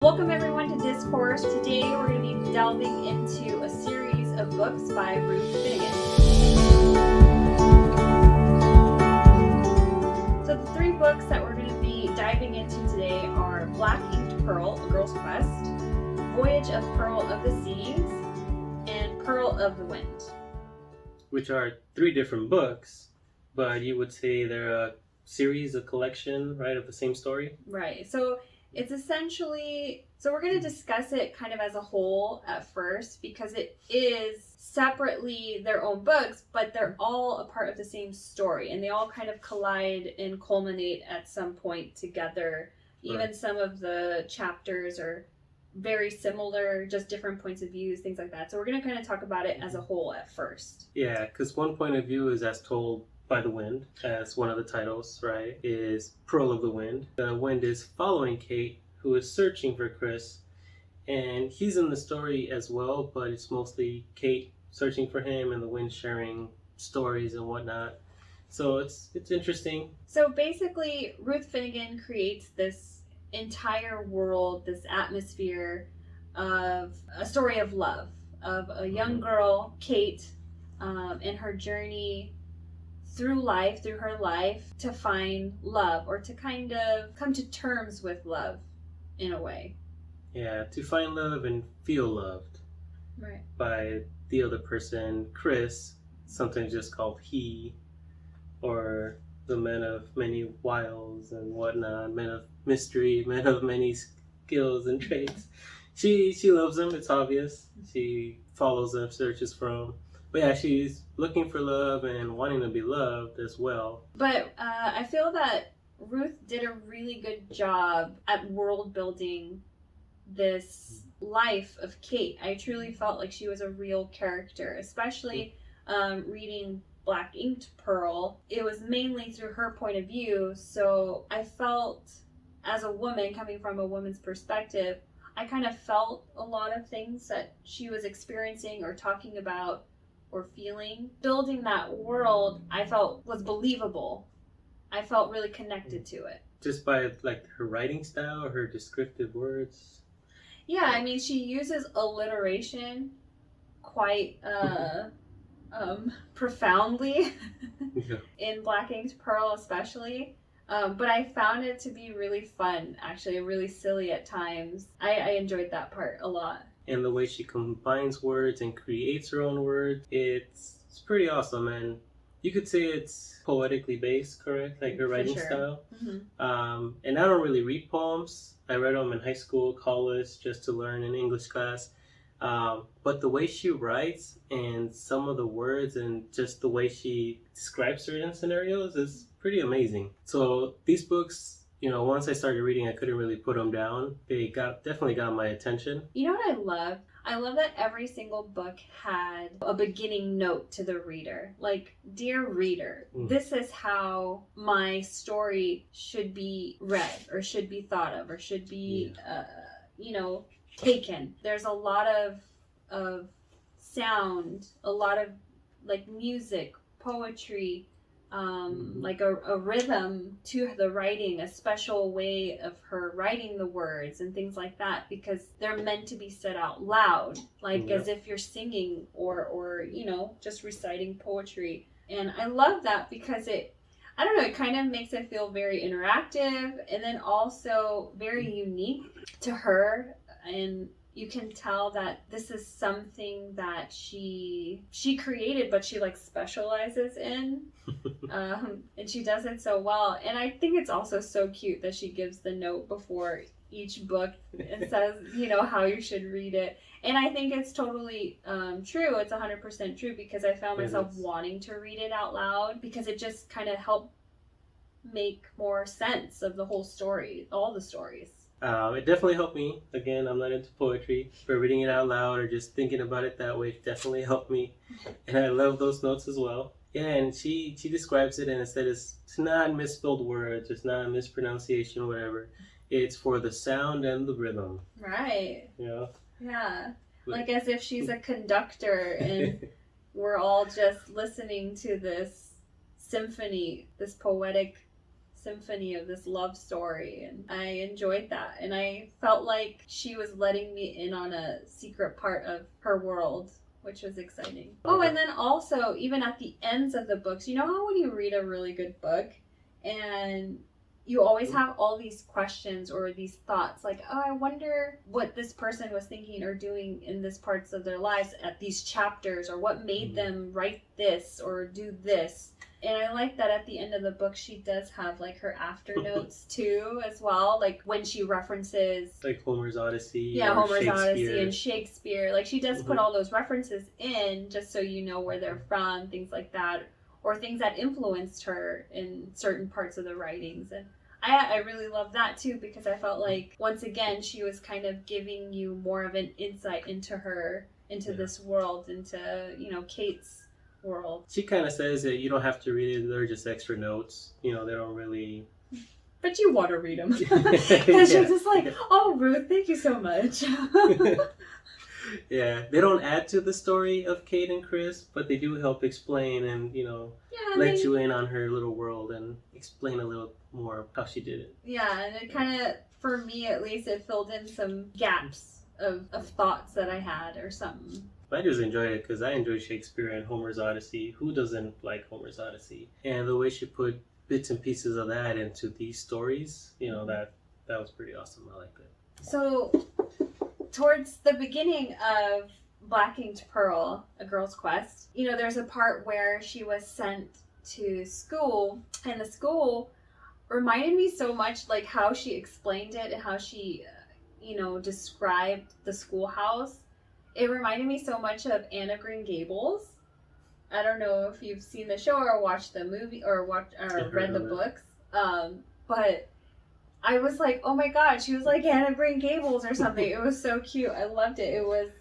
Welcome everyone to Discourse. Today we're going to be delving into a series of books by Ruth Finnegan. So the three books that we're going to be diving into today are Black Inked Pearl, A Girl's Quest, Voyage of Pearl of the Seas, and Pearl of the Wind. Which are three different books, but you would say they're a series, a collection, right, of the same story? Right. So it's essentially, we're going to discuss it kind of as a whole at first because it is separately their own books, but they're all a part of the same story and they all kind of collide and culminate at some point together. Even Right. some of the chapters are very similar, just different points of views, things like that. So we're going to kind of talk about it as a whole at first. Yeah, because one point of view is as told by the wind, as one of the titles, right, is Pearl of the Wind. The wind is following Kate, who is searching for Chris, and he's in the story as well, but it's mostly Kate searching for him and the wind sharing stories and whatnot. So it's interesting. So basically, Ruth Finnegan creates this entire world, this atmosphere of a story of love, of a young girl, Kate, and her journey through her life to find love or to kind of come to terms with love in a way. Yeah, to find love and feel loved. Right. By the other person, Chris, sometimes just called he, or the men of many wiles and whatnot, men of mystery, men of many skills and traits. She loves him, it's obvious. She follows him, searches for him. But yeah, she's looking for love and wanting to be loved as well. But I feel that Ruth did a really good job at world building this life of Kate. I truly felt like she was a real character, especially reading Black Inked Pearl. It was mainly through her point of view, so I felt, as a woman, coming from a woman's perspective, I kind of felt a lot of things that she was experiencing or talking about or feeling. Building that world, I felt was believable. I felt really connected to it. Just by like her writing style, her descriptive words. Yeah, I mean, she uses alliteration quite profoundly in Black Inked Pearl especially. But I found it to be really fun, actually, really silly at times. I enjoyed that part a lot. And the way she combines words and creates her own words, it's pretty awesome. And you could say it's poetically based, correct? Like her writing style. Mm-hmm. And I don't really read poems. I read them in high school, college, just to learn in English class. But the way she writes and some of the words and just the way she describes certain scenarios is pretty amazing. So these books, you know, once I started reading, I couldn't really put them down. They definitely got my attention. You know what I love? I love that every single book had a beginning note to the reader. Like, dear reader, this is how my story should be read or should be thought of or should be, taken. There's a lot of sound, a lot of like music, poetry, like a rhythm to the writing, a special way of her writing the words and things like that, because they're meant to be said out loud, like as if you're singing or just reciting poetry. And I love that because it kind of makes it feel very interactive and then also very unique to her. And you can tell that this is something that she created, but she like specializes in, and she does it so well. And I think it's also so cute that she gives the note before each book and says, how you should read it. And I think it's totally true. It's 100% true because I found myself wanting to read it out loud because it just kind of helped make more sense of the whole story, all the stories. It definitely helped me. Again, I'm not into poetry, but reading it out loud or just thinking about it that way definitely helped me. And I love those notes as well. Yeah, and she describes it and it said it's not misspelled words, it's not a mispronunciation, whatever. It's for the sound and the rhythm. Right. Yeah. Yeah. Like as if she's a conductor and we're all just listening to this symphony, this poetic symphony of this love story, and I enjoyed that, and I felt like she was letting me in on a secret part of her world, which was exciting. Oh, and then also, even at the ends of the books, you know how when you read a really good book and you always have all these questions or these thoughts like, oh, I wonder what this person was thinking or doing in this parts of their lives at these chapters, or what made them write this or do this. And I like that at the end of the book, she does have like her after notes too, as well. Like when she references, like Homer's Odyssey. Yeah, Homer's Odyssey and Shakespeare. Like she does put all those references in just so you know where they're from, things like that, or things that influenced her in certain parts of the writings. And I really love that too, because I felt like once again she was kind of giving you more of an insight into her, into this world, into, you know, Kate's world. She kind of says that you don't have to read it, they're just extra notes. You know, they don't really... But you want to read them. Because you're just like, oh, Ruth, thank you so much. Yeah, they don't add to the story of Kate and Chris, but they do help explain and, you know, let you in on her little world and explain a little more how she did it. Yeah, and it kind of, for me at least, it filled in some gaps of thoughts that I had or something. I just enjoyed it because I enjoy Shakespeare and Homer's Odyssey. Who doesn't like Homer's Odyssey? And the way she put bits and pieces of that into these stories, you know, that was pretty awesome. I liked it. So, towards the beginning of Black Inked Pearl, A Girl's Quest, you know, there's a part where she was sent to school, and the school reminded me so much like how she explained it and how she, you know, described the schoolhouse. It reminded me so much of Anne of Green Gables. I don't know if you've seen the show or watched the movie or read the books, but I was like, oh my god, she was like Anne of Green Gables or something. It was so cute. I loved it. It was,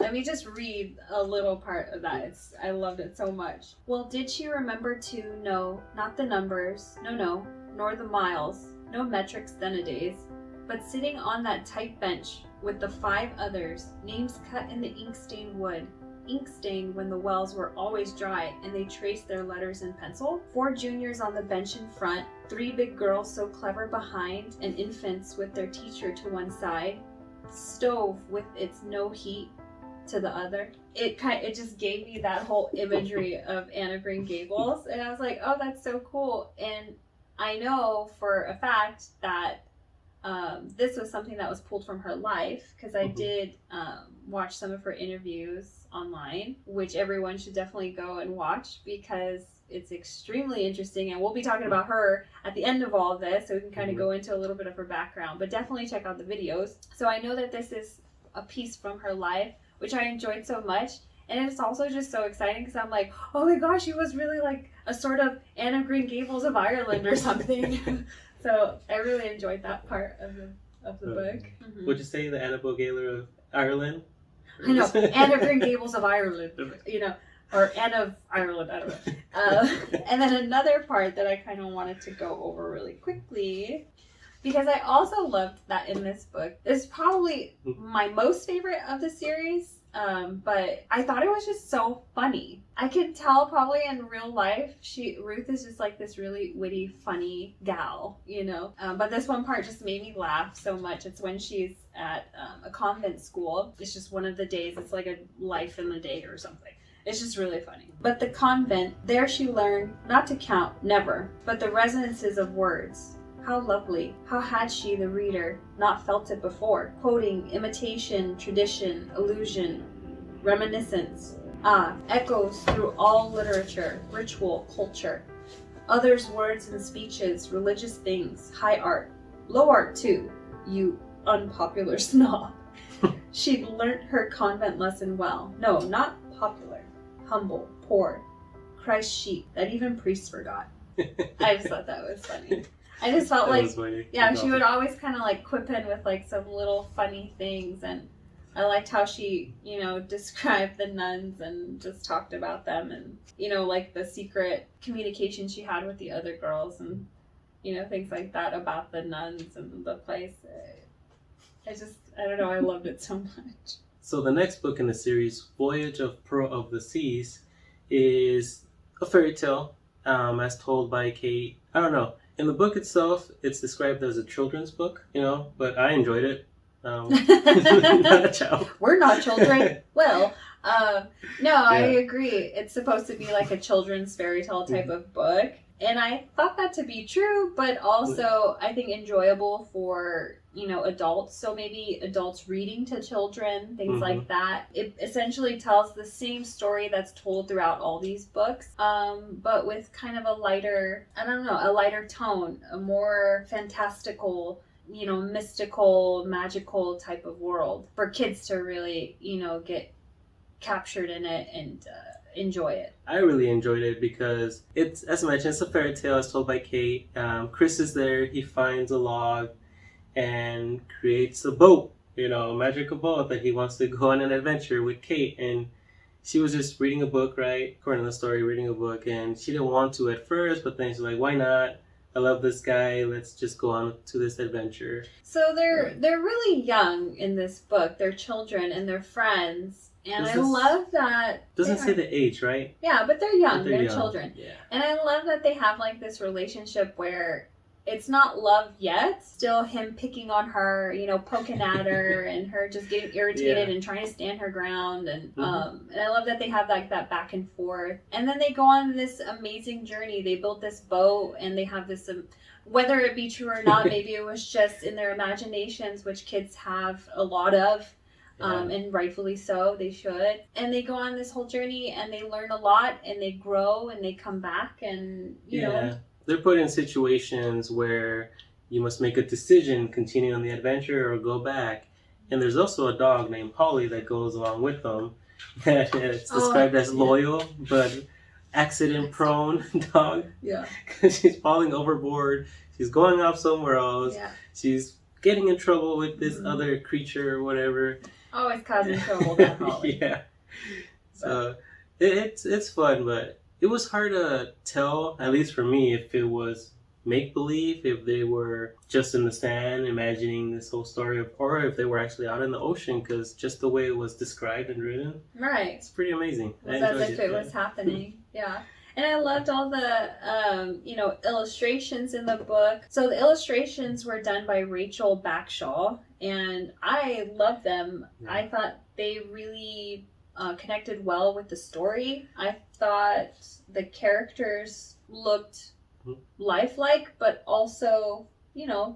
let me just read a little part of that. I loved it so much. Well, did she remember to know not the numbers, no, nor the miles, no metrics then a days, but sitting on that tight bench with the 5 others, names cut in the ink-stained wood, ink-stained when the wells were always dry and they traced their letters in pencil. 4 juniors on the bench in front, 3 big girls so clever behind, and infants with their teacher to one side, stove with its no heat to the other. It just gave me that whole imagery of Anne of Green Gables, and I was like, oh, that's so cool. And I know for a fact that this was something that was pulled from her life, because I did watch some of her interviews online, which everyone should definitely go and watch because it's extremely interesting, and we'll be talking about her at the end of all of this, so we can kind of go into a little bit of her background, but definitely check out the videos. So I know that this is a piece from her life, which I enjoyed so much, and it's also just so exciting because I'm like, oh my gosh, she was really like a sort of Anne of Green Gables of Ireland or something. So I really enjoyed that part of the book. Would you say the Annabelle Gaylor of Ireland? I know, Anne of Green Gables of Ireland, you know, or Anne of Ireland, I don't know. And then another part that I kind of wanted to go over really quickly, because I also loved that in this book, is probably my most favorite of the series. But I thought it was just so funny. I could tell probably in real life, Ruth is just like this really witty, funny gal, you know. But this one part just made me laugh so much. It's when she's at a convent school. It's just one of the days. It's like a life in the day or something. It's just really funny. But the convent, there she learned not to count, never, but the resonances of words. How lovely. How had she, the reader, not felt it before? Quoting, imitation, tradition, allusion, reminiscence. Ah, echoes through all literature, ritual, culture. Others' words and speeches, religious things, high art. Low art too, you unpopular snob. She'd learnt her convent lesson well. No, not popular. Humble, poor. Christ's sheep that even priests forgot. I just thought that was funny. I just felt like, yeah, she would always kind of like quip in with like some little funny things, and I liked how she, you know, described the nuns and just talked about them, and, you know, like the secret communication she had with the other girls, and, you know, things like that about the nuns and the place. I don't know, I loved it so much. So the next book in the series, Voyage of Pearl of the Seas, is a fairy tale as told by Kate. I don't know. In the book itself, it's described as a children's book, but I enjoyed it. Not a child. We're not children. Well, no, I agree. It's supposed to be like a children's fairy tale type of book. And I thought that to be true, but also I think enjoyable for, adults. So maybe adults reading to children, things like that. It essentially tells the same story that's told throughout all these books, but with kind of a lighter tone, a more fantastical, mystical, magical type of world for kids to really, get captured in it and enjoy it. I really enjoyed it because it's, as mentioned, it's a fairy tale. It's told by Kate. Chris is there. He finds a log and creates a boat, a magical boat that he wants to go on an adventure with Kate. And she was just reading a book, right? According to the story, reading a book, and she didn't want to at first, but then she's like, why not? I love this guy. Let's just go on to this adventure. So they're really young in this book. They're children and they're friends. And I love that. Doesn't say the age, right? Yeah, but they're young. They're young. Children. Yeah. And I love that they have like this relationship where it's not love yet. Still him picking on her, poking at her, and her just getting irritated and trying to stand her ground. And and I love that they have like that back and forth. And then they go on this amazing journey. They built this boat, and they have this. Whether it be true or not, maybe it was just in their imaginations, which kids have a lot of. And rightfully so, they should. And they go on this whole journey and they learn a lot and they grow and they come back and, you know. They're put in situations where you must make a decision, continue on the adventure or go back. And there's also a dog named Polly that goes along with them. It's described as loyal, but accident-prone dog. Yeah. Because she's falling overboard. She's going off somewhere else. Yeah. She's getting in trouble with this other creature or whatever. Always causing trouble, that Polly. Yeah. So it's fun, but it was hard to tell, at least for me, if it was make-believe, if they were just in the sand imagining this whole story, or if they were actually out in the ocean, because just the way it was described and written. Right. It's pretty amazing. It was as if it was happening. Yeah. And I loved all the, illustrations in the book. So the illustrations were done by Rachel Backshaw, and I loved them. Yeah. I thought they really connected well with the story. I thought the characters looked lifelike, but also,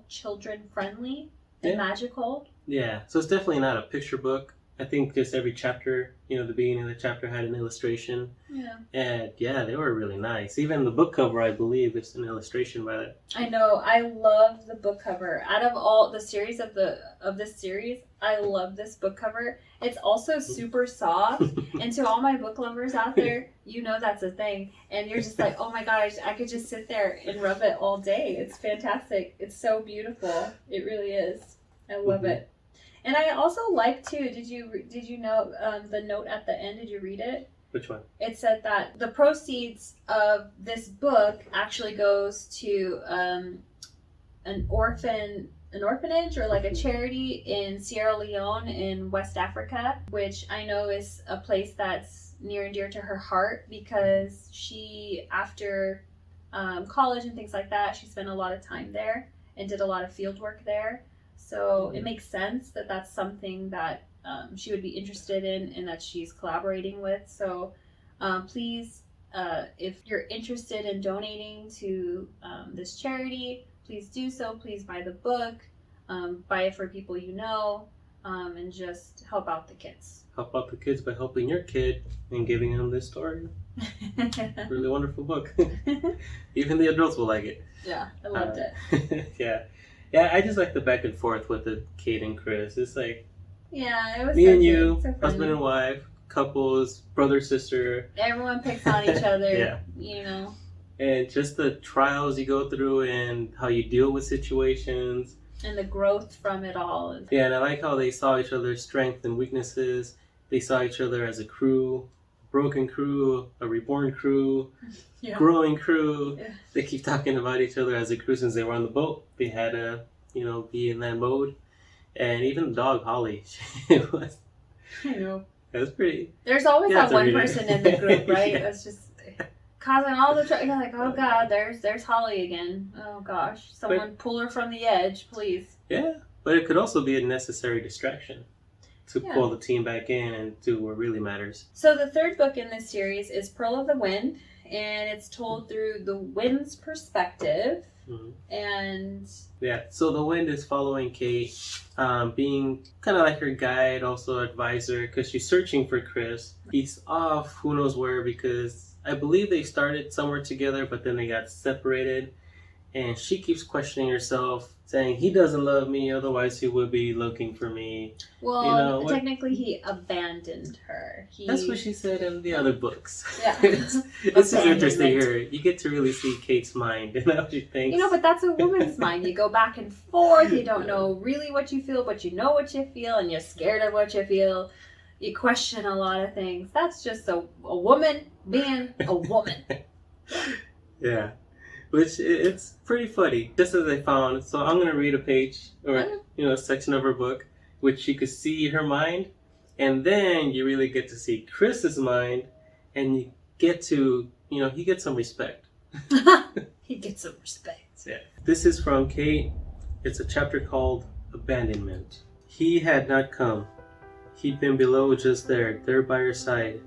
children-friendly and magical. Yeah, so it's definitely not a picture book. I think just every chapter, the beginning of the chapter had an illustration. Yeah. And they were really nice. Even the book cover, I believe, is an illustration by that. I know. I love the book cover. Out of all the series of this series, I love this book cover. It's also super soft. And to all my book lovers out there, that's a thing. And you're just like, oh my gosh, I could just sit there and rub it all day. It's fantastic. It's so beautiful. It really is. I love it. And I also like too. Did you know the note at the end? Did you read it? Which one? It said that the proceeds of this book actually goes to an orphanage or like a charity in Sierra Leone in West Africa, which I know is a place that's near and dear to her heart because she, after college and things like that, she spent a lot of time there and did a lot of field work there. So it makes sense that that's something that she would be interested in and that she's collaborating with. So please, if you're interested in donating to this charity, please do so. Please buy the book, buy it for people and just help out the kids. Help out the kids by helping your kid and giving them this story. Really wonderful book. Even the adults will like it. Yeah, I loved it. Yeah, I just like the back and forth with the Kate and Chris. It's like it was me so and you, so husband and wife, couples, brother, sister. Everyone picks on each other, And just the trials you go through and how you deal with situations. And the growth from it all. Yeah, and I like how they saw each other's strengths and weaknesses. They saw each other as a crew, broken crew, a reborn crew, growing crew. Yeah. They keep talking about each other as a crew since they were on the boat. They had to, be in that mode. And even the dog, Holly, it was. I know. It was pretty. There's always that one person in the group, right? It's just causing all the trouble. You're like, oh god, there's Holly again. Oh gosh, someone pull her from the edge, please. Yeah, but it could also be a necessary distraction to Yeah. pull the team back in and do what really matters. So the third book in this series is Pearl of the Wind, and it's told through the wind's perspective. Mm-hmm. And yeah, so the wind is following Kate, being kind of like her guide, also advisor, because she's searching for Chris. He's off who knows where, because I believe they started somewhere together, but then they got separated. And she keeps questioning herself, saying, he doesn't love me, otherwise he would be looking for me. well, technically he abandoned her. That's what she said in the other books. Yeah. It's just interesting here. You get to really see Kate's mind and how she thinks. But that's a woman's mind. You go back and forth. You don't know really what you feel, but you know what you feel, and you're scared of what you feel. You question a lot of things. That's just a woman being a woman. Yeah. Which, it's pretty funny. Just as I found. So I'm going to read a page, or, a section of her book, which you could see her mind. And then you really get to see Chris's mind, and you get to, he gets some respect. He gets some respect. Yeah. This is from Kate. It's a chapter called Abandonment. He had not come. He'd been below just there by her side.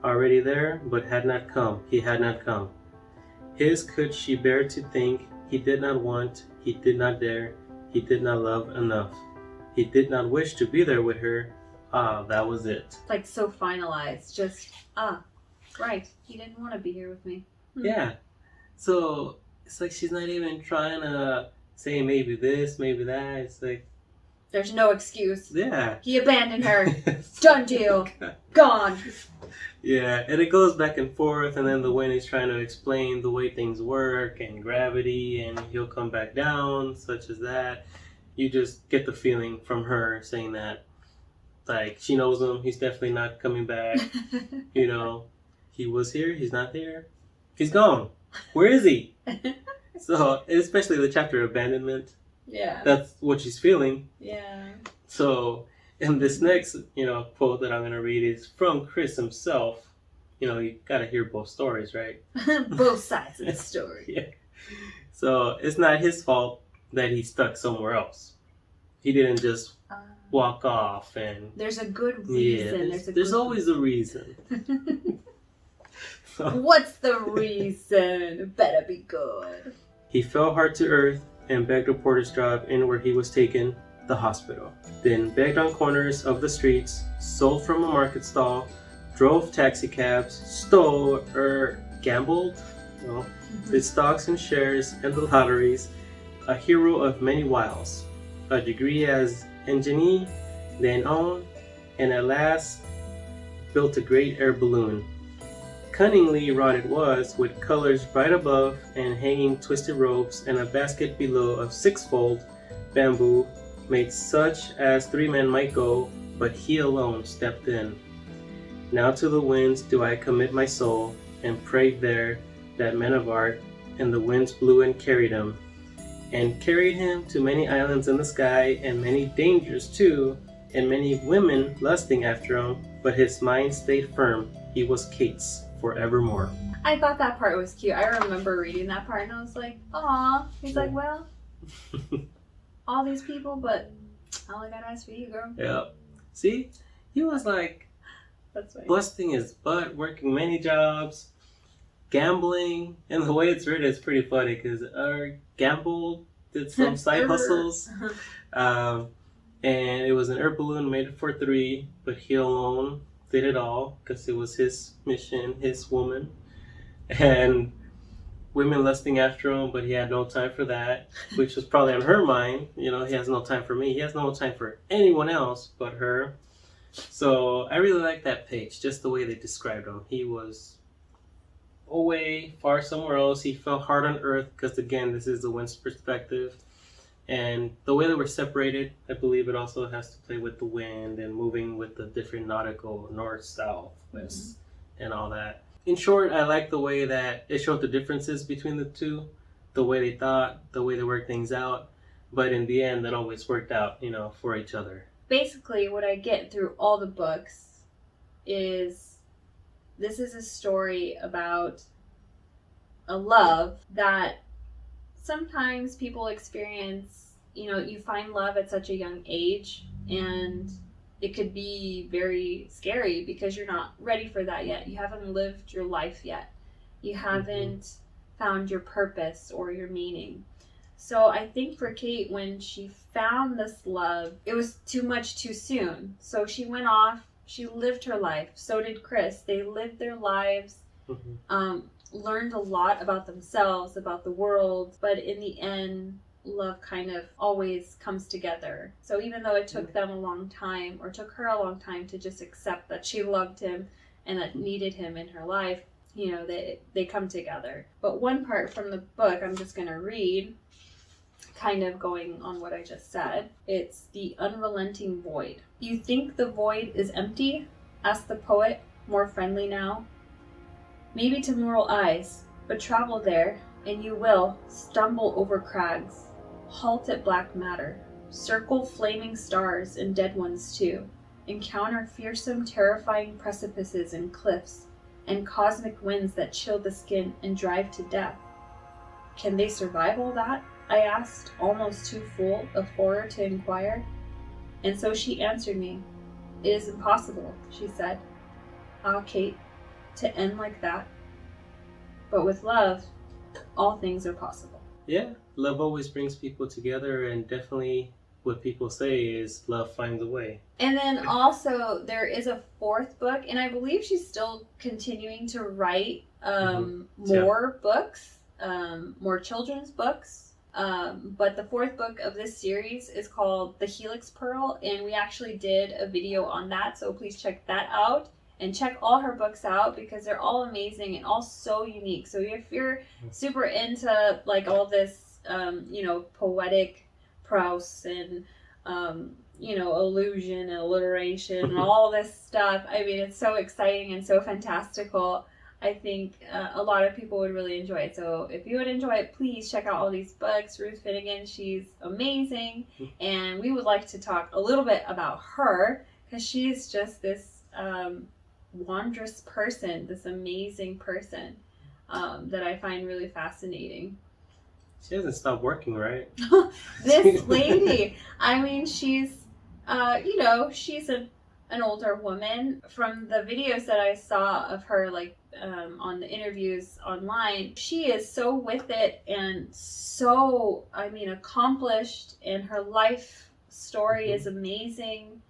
Already there, but had not come. He had not come. His could she bear to think, he did not want, he did not dare, he did not love enough. He did not wish to be there with her. Ah, that was it. Like so finalized. Just, right. He didn't want to be here with me. Yeah. So, it's like she's not even trying to say maybe this, maybe that. It's like... There's no excuse. Yeah. He abandoned her. Done deal. Gone. Yeah, and it goes back and forth, and then the wind is trying to explain the way things work and gravity, and he'll come back down, such as that. You just get the feeling from her saying that, like, she knows him, he's definitely not coming back. He was here, he's not there, he's gone. Where is he? So, especially the chapter Abandonment. Yeah. That's what she's feeling. Yeah. So, and this next, quote that I'm going to read is from Chris himself. You got to hear both stories, right? Both sides of the story. Yeah. So, it's not his fault that he's stuck somewhere else. He didn't just walk off and... There's a good reason. Yeah, there's always a reason. So, what's the reason? It better be good. He fell hard to earth and begged a porter's job in where he was taken, the hospital. Then begged on corners of the streets, sold from a market stall, drove taxi cabs, stole or gambled, did stocks and shares and the lotteries, a hero of many wiles, a degree as engineer, then owned, and at last built a great air balloon. Cunningly wrought it was, with colors bright above and hanging twisted ropes, and a basket below of sixfold bamboo, made such as 3 men might go, but he alone stepped in. Now to the winds do I commit my soul, and prayed there that men of art, and the winds blew and carried him to many islands in the sky, and many dangers too, and many women lusting after him, but his mind stayed firm, he was Kate's forevermore. I thought that part was cute. I remember reading that part and I was like, aw. He's like, well, all these people, but I only got eyes for you, girl. Yeah. See? He was like, that's right, busting his butt, working many jobs, gambling, and the way it's written is pretty funny because gambled, did some side hustles, and it was an air balloon made for 3, but he alone did it all because it was his mission, his woman, and women lusting after him, but he had no time for that, which was probably on her mind. He has no time for me. He has no time for anyone else but her. So I really like that page, just the way they described him. He was away, far somewhere else. He fell hard on earth because, again, this is the wind's perspective. And the way that we're separated, I believe it also has to play with the wind and moving with the different nautical north, south, west, and all that. In short, I like the way that it showed the differences between the two, the way they thought, the way they worked things out. But in the end, that always worked out, for each other. Basically, what I get through all the books is this is a story about a love that sometimes people experience. You find love at such a young age, and it could be very scary because you're not ready for that yet. You haven't lived your life yet. You haven't found your purpose or your meaning. So I think for Kate, when she found this love, it was too much too soon. So she went off, she lived her life. So did Chris. They lived their lives, learned a lot about themselves, about the world, but in the end, love kind of always comes together. So even though it took them a long time, or took her a long time to just accept that she loved him and that needed him in her life, they come together. But one part from the book I'm just going to read, kind of going on what I just said. It's the unrelenting void. You think the void is empty? Asked the poet, more friendly now. Maybe to mortal eyes, but travel there, and you will stumble over crags, halt at black matter, circle flaming stars and dead ones too, encounter fearsome, terrifying precipices and cliffs, and cosmic winds that chill the skin and drive to death. Can they survive all that? I asked, almost too full of horror to inquire. And so she answered me. It is impossible, she said. Ah, Kate, to end like that. But with love, all things are possible. Yeah, love always brings people together, and definitely what people say is love finds a way. And then also there is a fourth book, and I believe she's still continuing to write more books, more children's books. But the fourth book of this series is called The Helix Pearl, and we actually did a video on that, so please check that out. And check all her books out because they're all amazing and all so unique. So if you're super into like all this, poetic prose and, illusion and alliteration and all this stuff, I mean, it's so exciting and so fantastical. I think a lot of people would really enjoy it. So if you would enjoy it, please check out all these books. Ruth Finnegan, she's amazing. And we would like to talk a little bit about her because she's just this wondrous person, this amazing person that I find really fascinating. She hasn't stopped working, right? This lady, I mean, she's, she's an older woman. From the videos that I saw of her, like on the interviews online, she is so with it and so, accomplished, and her life story is amazing,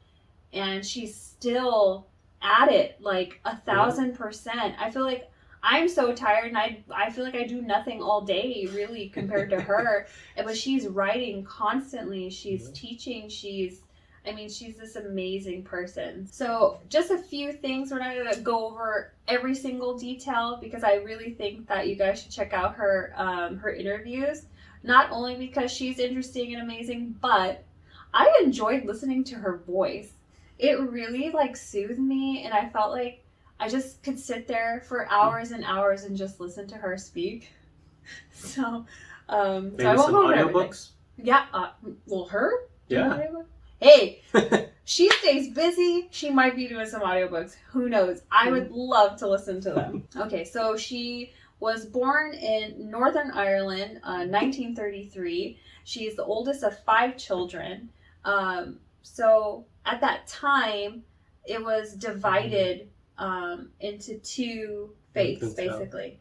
and she's still at it like 1,000%. I feel like I'm so tired, and I feel like I do nothing all day really compared to her. But she's writing constantly. She's teaching. She's this amazing person. So just a few things. We're not going to go over every single detail because I really think that you guys should check out her interviews. Not only because she's interesting and amazing, but I enjoyed listening to her voice. It really soothed me, and I felt like I just could sit there for hours and hours and just listen to her speak. So, maybe so I won't some go over audiobooks? everything. Yeah, her? Yeah. Hey, she stays busy. She might be doing some audiobooks. Who knows? I would love to listen to them. Okay, so she was born in Northern Ireland, 1933. She's the oldest of 5 children. So at that time, it was divided into 2 faiths, basically.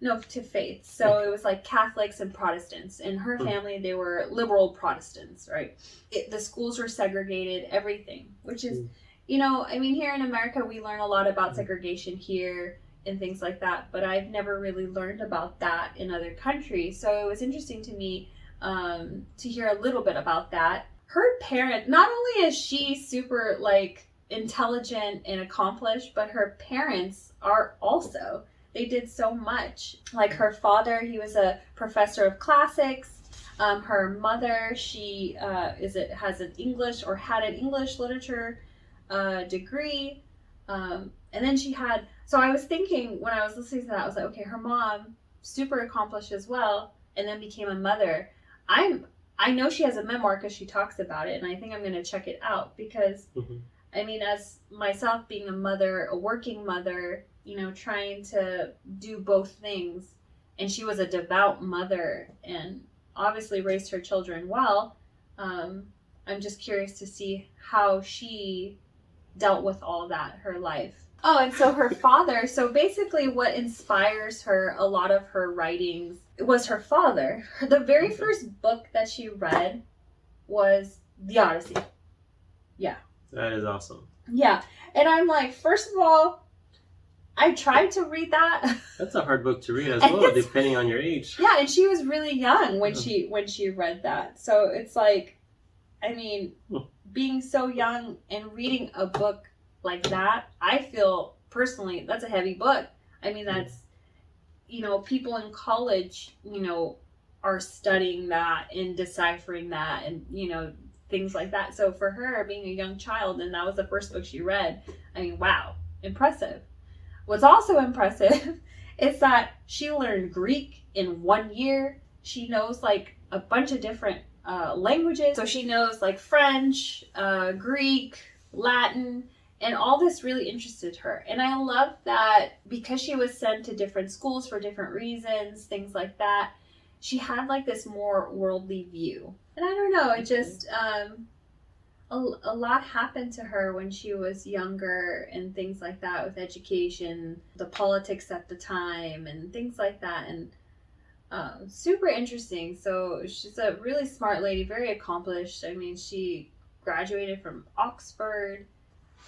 No, 2 faiths. So it was like Catholics and Protestants. In her family, they were liberal Protestants, right? The schools were segregated, everything, which is, here in America, we learn a lot about segregation here and things like that, but I've never really learned about that in other countries. So it was interesting to me to hear a little bit about that. Her parent, not only is she super intelligent and accomplished, but her parents are also. They did so much. Like her father, he was a professor of classics. Her mother, she has an English or had an English literature degree. And then she had. So I was thinking when I was listening to that, I was like, okay, her mom, super accomplished as well, and then became a mother. I know she has a memoir because she talks about it, and I think I'm going to check it out because, as myself being a mother, a working mother, trying to do both things, and she was a devout mother and obviously raised her children well. I'm just curious to see how she dealt with all that, her life. Oh, and so her father, so basically what inspires her, a lot of her writings, was her father. The very first book that she read was The Odyssey. Yeah. That is awesome. Yeah. And I'm like, first of all, I tried to read that. That's a hard book to read as well, depending on your age. Yeah, and she was really young when she read that. So it's like, I mean, being so young and reading a book like that, I feel personally that's a heavy book. I mean, that's, you know, people in college, you know, are studying that and deciphering that and, you know, things like that. So for her, being a young child, and that was the first book she read, I mean, wow, impressive. What's also impressive is that she learned Greek in 1 year. She knows like a bunch of different languages. So she knows like French, Greek, Latin, and all this really interested her. And I love that because she was sent to different schools for different reasons, things like that, she had like this more worldly view. And I don't know, it just, a lot happened to her when she was younger and things like that with education, the politics at the time and things like that. And super interesting. So she's a really smart lady, very accomplished. I mean, she graduated from Oxford.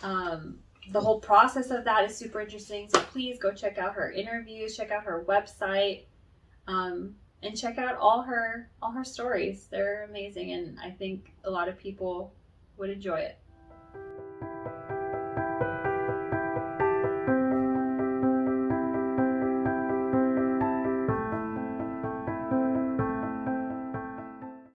The whole process of that is super interesting. So please go check out her interviews, check out her website, and check out all her stories. They're amazing, and I think a lot of people would enjoy it.